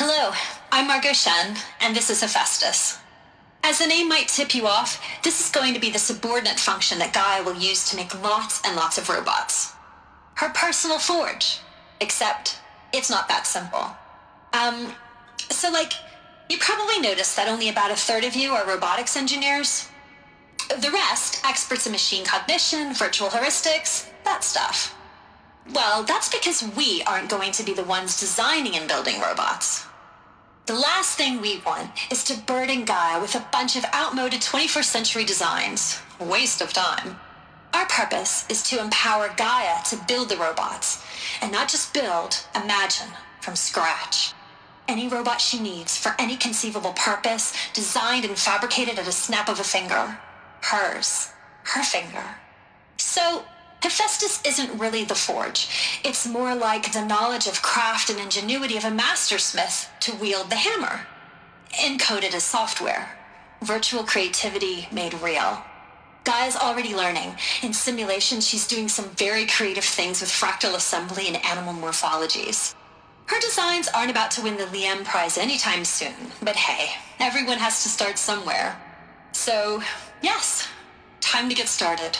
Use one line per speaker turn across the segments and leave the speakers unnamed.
Hello, I'm Margot Shen, and this is Hephaestus. As the name might tip you off, this is going to be the subordinate function that Gaia will use to make lots and lots of robots. Her personal forge. Except, it's not that simple. You probably noticed that only about a third of you are robotics engineers. The rest, experts in machine cognition, virtual heuristics, that stuff. Well, that's because we aren't going to be the ones designing and building robots. The last thing we want is to burden Gaia with a bunch of outmoded 21st century designs. Waste of time. Our purpose is to empower Gaia to build the robots, and not just build, imagine, from scratch. Any robot she needs for any conceivable purpose, designed and fabricated at a snap of a finger. Hers. Her finger. So, Hephaestus isn't really the forge. It's more like the knowledge of craft and ingenuity of a mastersmith to wield the hammer. Encoded as software. Virtual creativity made real. Gaia's already learning. In simulations, she's doing some very creative things with fractal assembly and animal morphologies. Her designs aren't about to win the Liam Prize anytime soon, but hey, everyone has to start somewhere. So, yes, time to get started.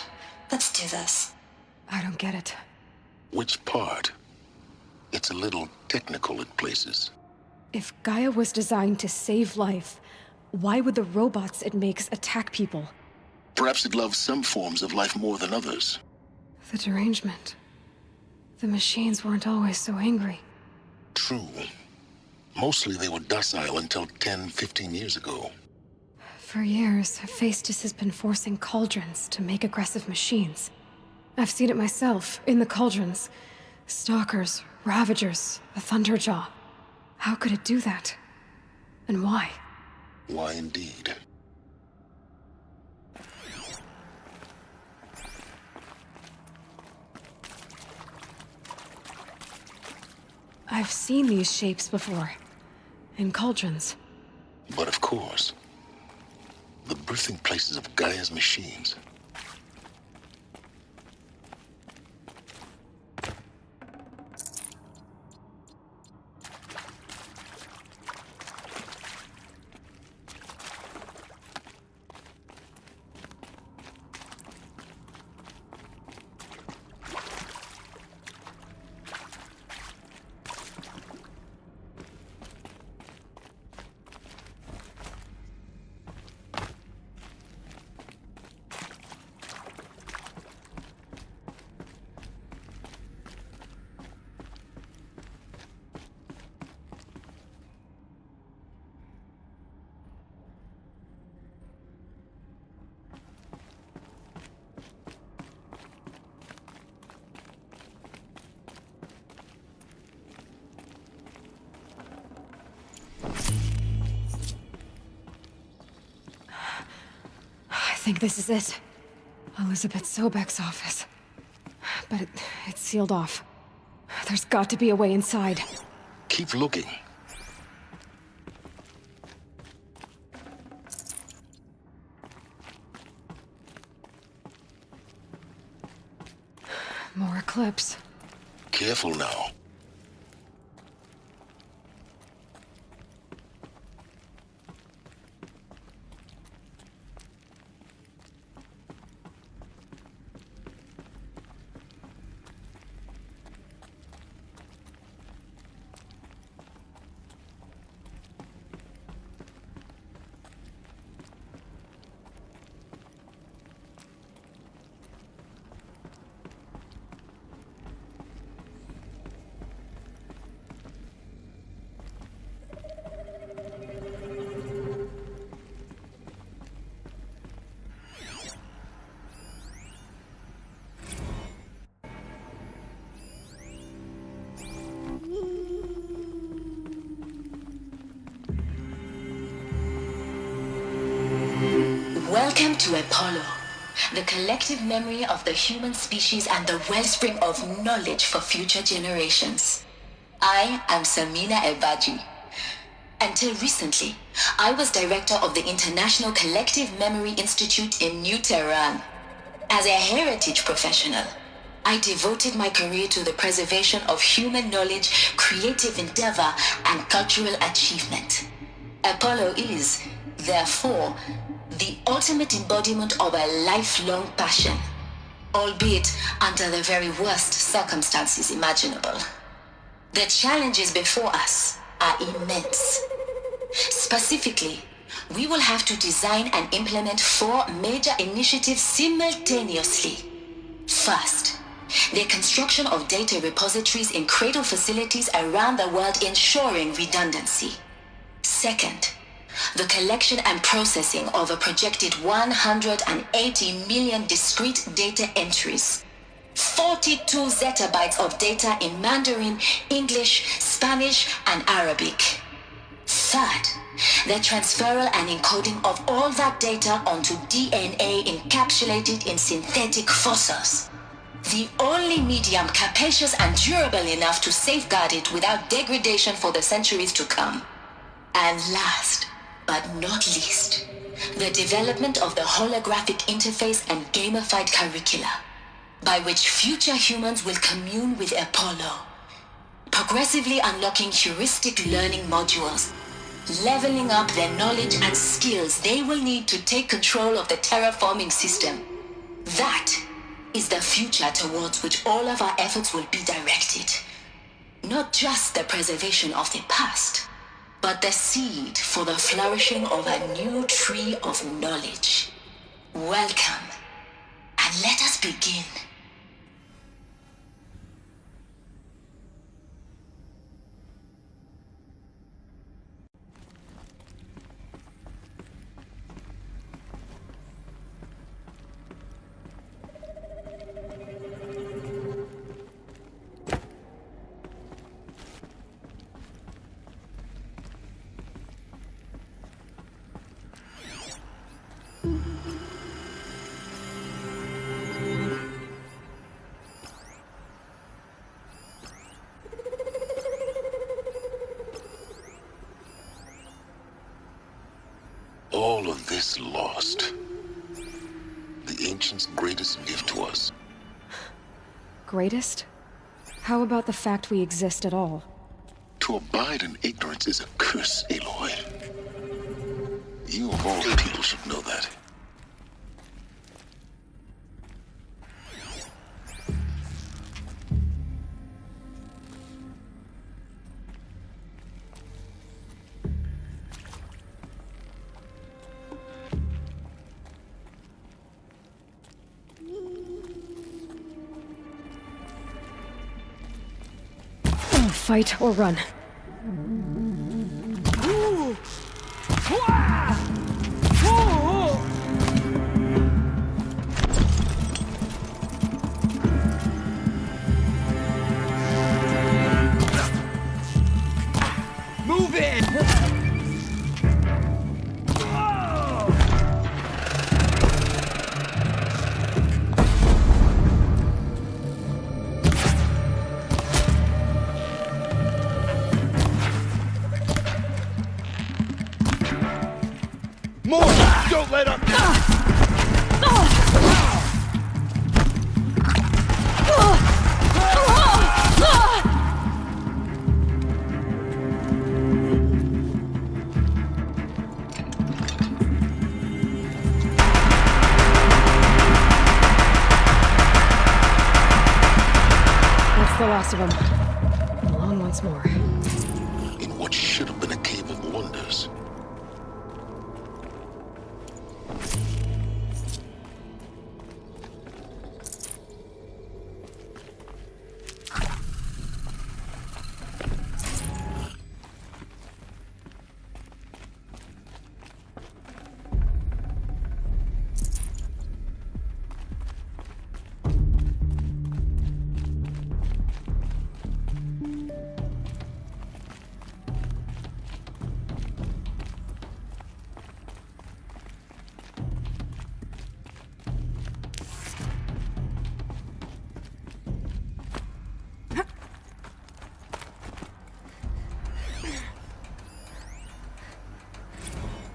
Let's do this.
I don't get it.
Which part? It's a little technical in places.
If Gaia was designed to save life, why would the robots it makes attack people?
Perhaps it loves some forms of life more than others.
The derangement. The machines weren't always so angry.
True. Mostly they were docile until 10, 15 years ago.
For years, Hephaestus has been forcing cauldrons to make aggressive machines. I've seen it myself, in the cauldrons. Stalkers, Ravagers, a Thunderjaw. How could it do that? And why?
Why indeed?
I've seen these shapes before. In cauldrons.
But of course, the birthing places of Gaia's machines.
I think this is it. Elizabeth Sobek's office. But it's sealed off. There's got to be a way inside.
Keep looking.
More Eclipse.
Careful now.
Welcome to Apollo, the collective memory of the human species and the wellspring of knowledge for future generations. I am Samina Ebaji. Until recently, I was director of the International Collective Memory Institute in New Tehran. As a heritage professional, I devoted my career to the preservation of human knowledge, creative endeavor, and cultural achievement. Apollo is, therefore, the ultimate embodiment of a lifelong passion, albeit under the very worst circumstances imaginable. The challenges before us are immense. Specifically, we will have to design and implement 4 major initiatives simultaneously. First, the construction of data repositories in cradle facilities around the world, ensuring redundancy. Second, the collection and processing of a projected 180 million discrete data entries, 42 zettabytes of data in Mandarin, English, Spanish, and Arabic. Third, the transferal and encoding of all that data onto DNA encapsulated in synthetic fossils. The only medium capacious and durable enough to safeguard it without degradation for the centuries to come. And last, but not least, the development of the holographic interface and gamified curricula, by which future humans will commune with Apollo, progressively unlocking heuristic learning modules, leveling up their knowledge and skills they will need to take control of the terraforming system. That is the future towards which all of our efforts will be directed. Not just the preservation of the past, but the seed for the flourishing of a new tree of knowledge. Welcome, and let us begin.
All of this lost. The ancients' greatest gift to us.
Greatest? How about the fact we exist at all?
To abide in ignorance is a curse, Aloy. You of all people should know that.
Fight or run.
Move it! More! Don't let up!
That's the last of them. Alone once more.
In what should have been a cave of wonders.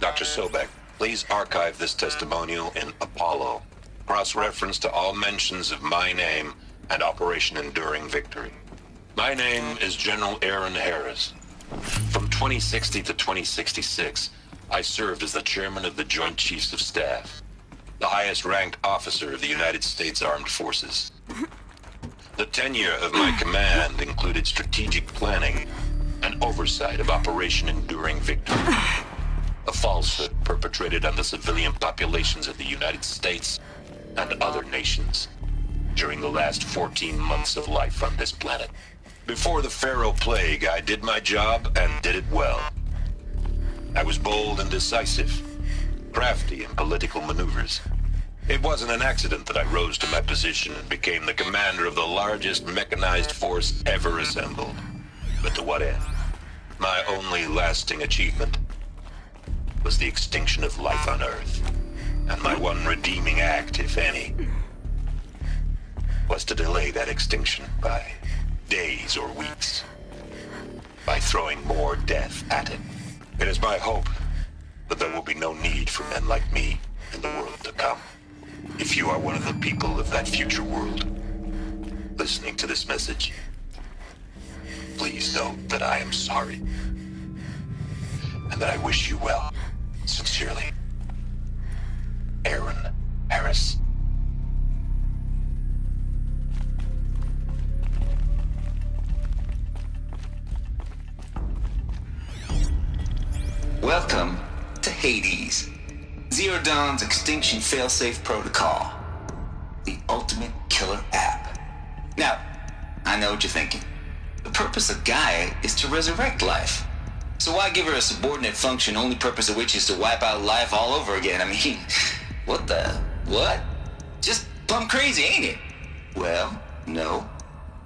Dr. Sobek, please archive this testimonial in Apollo. Cross-reference to all mentions of my name and Operation Enduring Victory. My name is General Aaron Harris. From 2060 to 2066, I served as the chairman of the Joint Chiefs of Staff, the highest-ranked officer of the United States Armed Forces. The tenure of my command included strategic planning and oversight of Operation Enduring Victory, a falsehood perpetrated on the civilian populations of the United States and other nations during the last 14 months of life on this planet. Before the Pharaoh Plague, I did my job and did it well. I was bold and decisive, crafty in political maneuvers. It wasn't an accident that I rose to my position and became the commander of the largest mechanized force ever assembled. But to what end? My only lasting achievement was the extinction of life on Earth. And my one redeeming act, if any, was to delay that extinction by days or weeks, by throwing more death at it. It is my hope that there will be no need for men like me in the world to come. If you are one of the people of that future world listening to this message, please know that I am sorry and that I wish you well. Sincerely, Aaron Harris.
Welcome to Hades, Zero Dawn's extinction failsafe protocol, the ultimate killer app. Now, I know what you're thinking. The purpose of Gaia is to resurrect life. So why give her a subordinate function, only purpose of which is to wipe out life all over again? I mean, what? Just plumb crazy, ain't it? Well, no,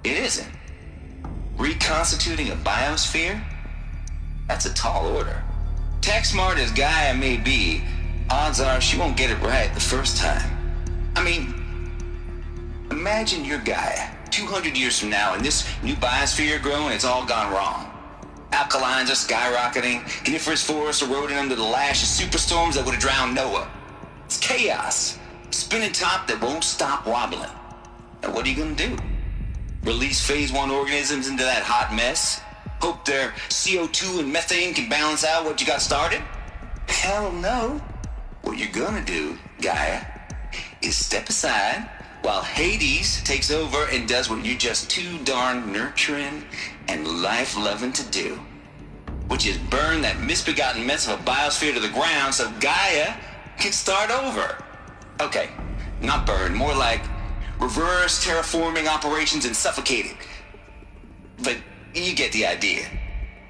it isn't. Reconstituting a biosphere? That's a tall order. Tech smart as Gaia may be, odds are she won't get it right the first time. I mean, imagine you're Gaia 200 years from now and this new biosphere you're growing, it's all gone wrong. Alkalines are skyrocketing, coniferous forests eroding under the lash of superstorms that would have drowned Noah. It's chaos, spinning top that won't stop wobbling. Now what are you gonna do? Release phase 1 organisms into that hot mess? Hope their CO2 and methane can balance out what you got started? Hell no. What you're gonna do, Gaia, is step aside while Hades takes over and does what you're just too darn nurturing and life-loving to do, which is burn that misbegotten mess of a biosphere to the ground so Gaia can start over. Okay, not burn, more like reverse terraforming operations and suffocate it. But you get the idea.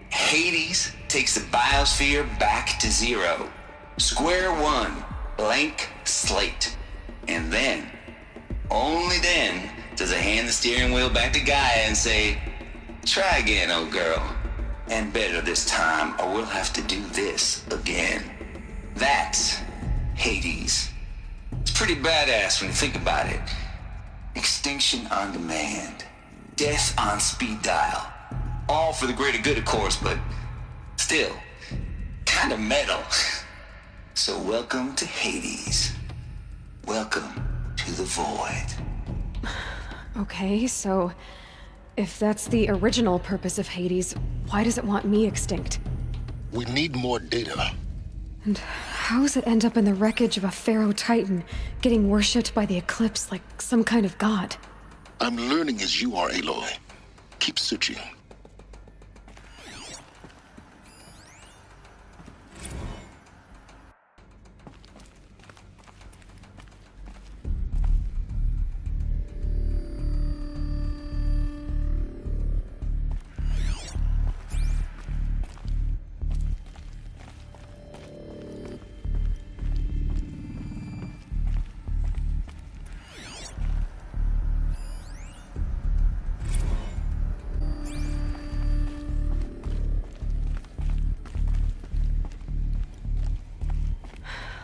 Hades takes the biosphere back to zero. Square one, blank slate. And then, only then, does it hand the steering wheel back to Gaia and say, try again, old girl. And better this time, or we'll have to do this again. That's Hades. It's pretty badass when you think about it. Extinction on demand. Death on speed dial. All for the greater good, of course, but still, kind of metal. So welcome to Hades. Welcome to the void.
Okay, so if that's the original purpose of Hades, why does it want me extinct?
We need more data.
And how does it end up in the wreckage of a Pharaoh Titan, getting worshipped by the Eclipse like some kind of god?
I'm learning as you are, Aloy. Keep searching.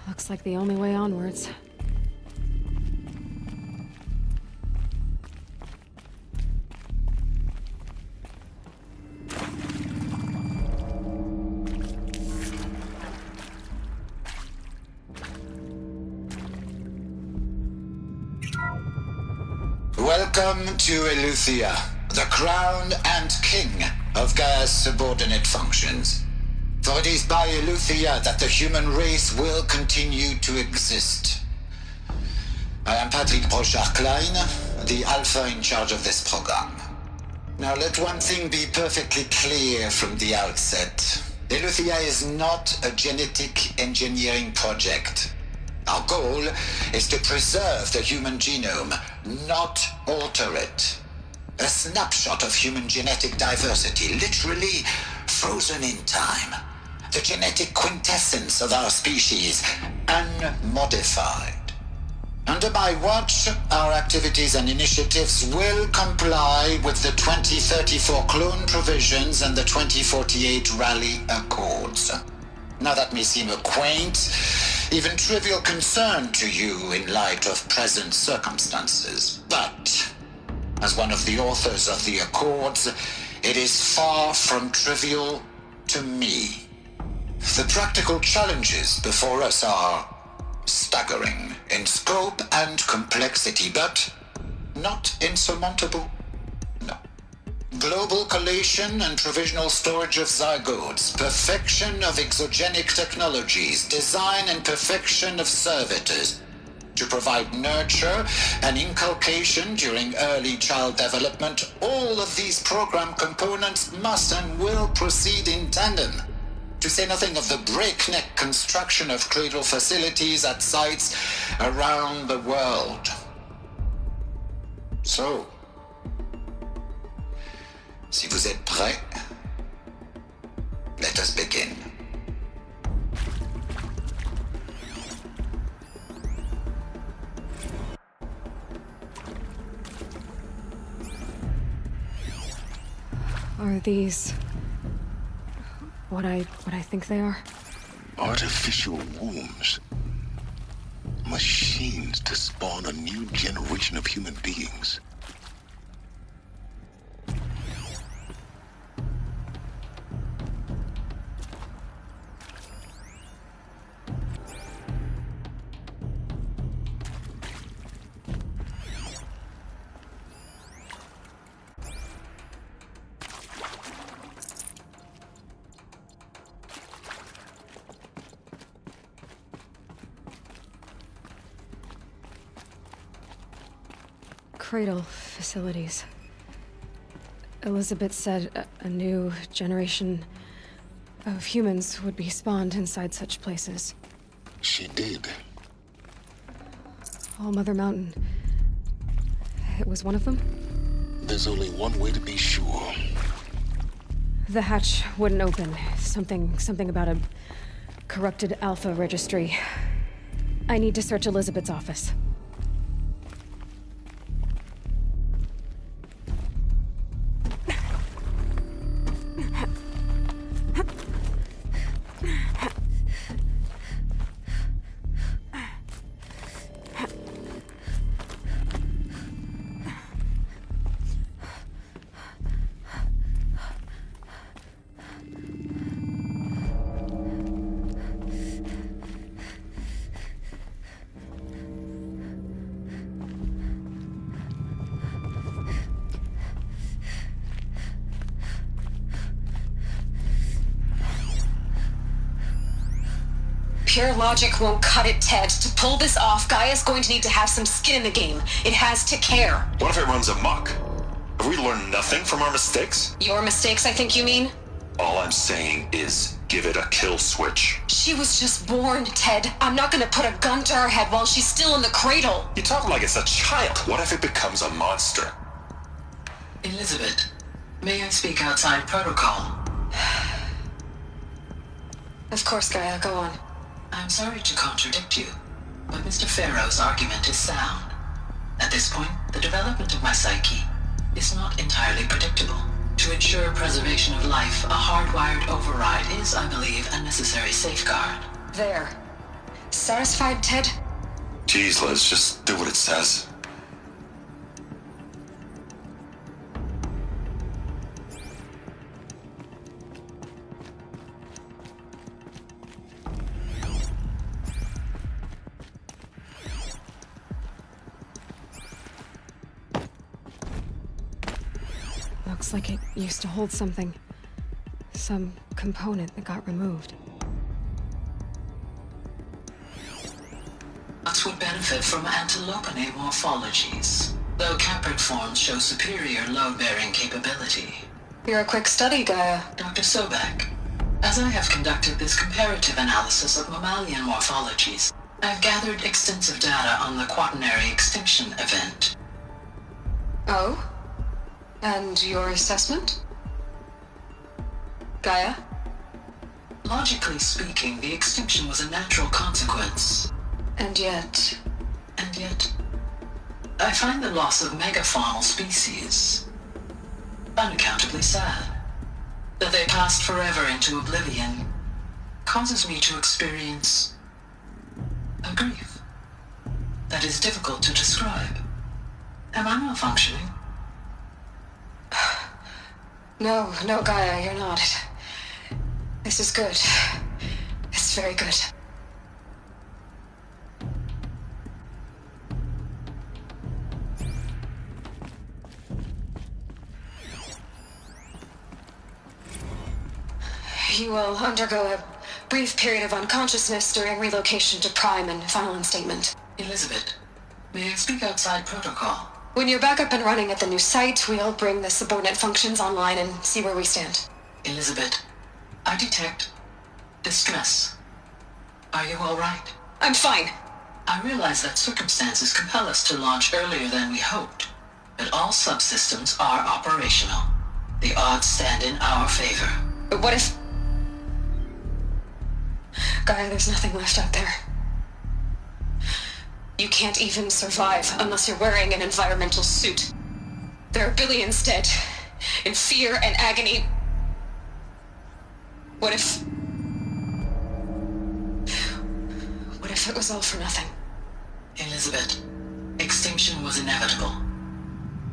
Looks like the only way onwards.
Welcome to Eleuthia, the crown and king of Gaia's subordinate functions. For it is by Eleuthia that the human race will continue to exist. I am Patrick Brochard-Klein, the Alpha in charge of this program. Now let one thing be perfectly clear from the outset. Eleuthia is not a genetic engineering project. Our goal is to preserve the human genome, not alter it. A snapshot of human genetic diversity, literally frozen in time. The genetic quintessence of our species, unmodified. Under my watch, our activities and initiatives will comply with the 2034 clone provisions and the 2048 Rally Accords. Now that may seem a quaint, even trivial concern to you in light of present circumstances, but as one of the authors of the Accords, it is far from trivial to me. The practical challenges before us are staggering in scope and complexity, but not insurmountable. No. Global collation and provisional storage of zygotes, perfection of exogenic technologies, design and perfection of servitors to provide nurture and inculcation during early child development. All of these program components must and will proceed in tandem. To say nothing of the breakneck construction of cradle facilities at sites around the world. So, si vous êtes prêts, let us begin.
Are these what I think they are?
Artificial wombs. Machines to spawn a new generation of human beings.
Cradle facilities. Elizabeth said a new generation of humans would be spawned inside such places.
She did.
All Mother Mountain. It was one of them?
There's only one way to be sure.
The hatch wouldn't open. Something about a corrupted Alpha registry. I need to search Elizabeth's office.
Pure logic won't cut it, Ted. To pull this off, Gaia's going to need to have some skin in the game. It has to care.
What if it runs amok? Have we learned nothing from our mistakes?
Your mistakes, I think you mean?
All I'm saying is give it a kill switch.
She was just born, Ted. I'm not gonna put a gun to her head while she's still in the cradle.
You talk like it's a child. What if it becomes a monster?
Elizabeth, may I speak outside protocol?
Of course, Gaia, go on.
I'm sorry to contradict you, but Mr. Farrow's argument is sound. At this point, the development of my psyche is not entirely predictable. To ensure preservation of life, a hardwired override is, I believe, a necessary safeguard.
There. Satisfied, Ted?
Geez, Liz, just do what it says.
looks like it used to hold something. Some component that got removed.
Nuts would benefit from antilopinae morphologies, though caprid forms show superior load-bearing capability.
You're a quick study, Gaia.
Dr. Sobek, as I have conducted this comparative analysis of mammalian morphologies, I've gathered extensive data on the quaternary extinction event.
Oh? And your assessment? Gaia?
Logically speaking, the extinction was a natural consequence.
And yet,
I find the loss of megafaunal species unaccountably sad. That they passed forever into oblivion causes me to experience a grief that is difficult to describe. Am I malfunctioning?
no, Gaia, you're not. This is good. It's very good. You will undergo a brief period of unconsciousness during relocation to Prime and final instatement.
Elizabeth, may I speak outside protocol?
When you're back up and running at the new site, we'll bring the subordinate functions online and see where we stand.
Elizabeth, I detect distress. Are you all right?
I'm fine.
I realize that circumstances compel us to launch earlier than we hoped, but all subsystems are operational. The odds stand in our favor.
But what if... Gaia, there's nothing left out there. You can't even survive unless you're wearing an environmental suit. There are billions dead, in fear and agony. What if it was all for nothing?
Elizabeth, extinction was inevitable.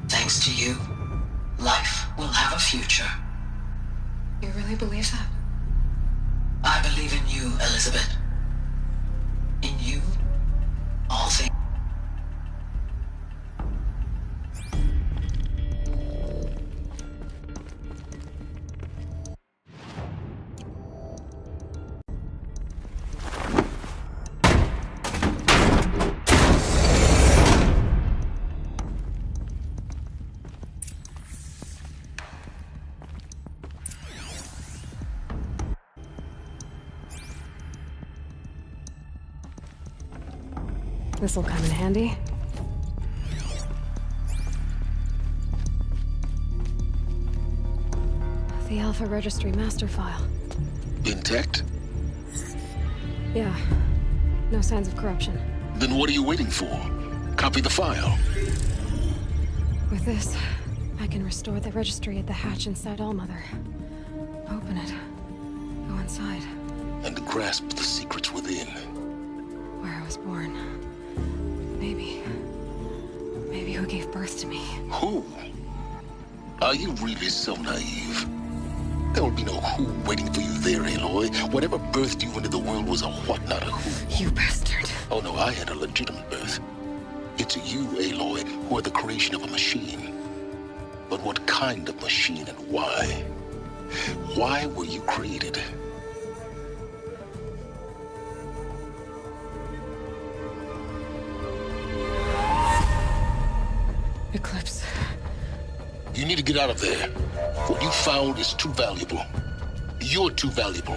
Thanks to you, life will have a future.
You really believe that?
I believe in you, Elizabeth. In you, all things.
This'll come in handy. The Alpha Registry master file.
Intact?
Yeah. No signs of corruption.
Then what are you waiting for? Copy the file.
With this, I can restore the registry at the hatch inside Allmother. Open it. Go inside.
And grasp the secrets within.
Where I was born. Maybe who gave birth to me.
Who? Are you really so naive? There will be no who waiting for you there, Aloy. Whatever birthed you into the world was a what, not a who.
You bastard.
Oh no, I had a legitimate birth. It's you, Aloy, who are the creation of a machine. But what kind of machine and why? Why were you created?
Eclipse.
You need to get out of there. What you found is too valuable. You're too valuable.